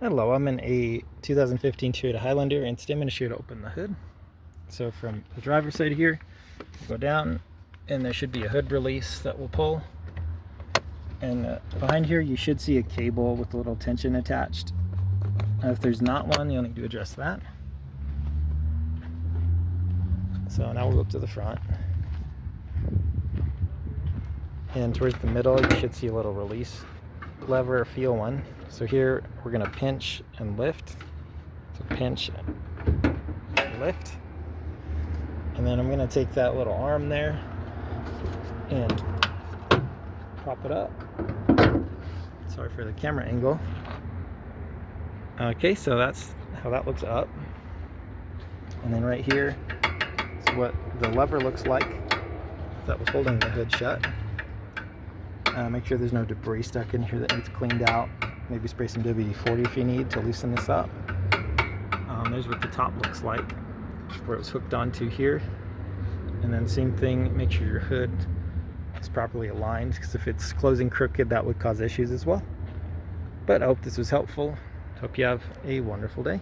Hello, I'm in a 2015 Toyota Highlander, and today I'm going to show you how to open the hood. So from the driver's side here, go down, and there should be a hood release that will pull. And behind here, you should see a cable with a little tension attached. If there's not one, you'll need to address that. So now we'll go up to the front. And towards the middle, you should see a little release lever or feel one. So here we're going to pinch and lift. So pinch and lift. And then I'm going to take that little arm there and pop it up. Sorry for the camera angle. Okay, so that's how that looks up. And then right here is what the lever looks like that was holding the hood shut. Make sure there's no debris stuck in here that needs cleaned out. Maybe spray some WD-40 if you need to loosen this up. There's what the top looks like, where it was hooked onto here. And then same thing, make sure your hood is properly aligned, because if it's closing crooked, that would cause issues as well. But I hope this was helpful. Hope you have a wonderful day.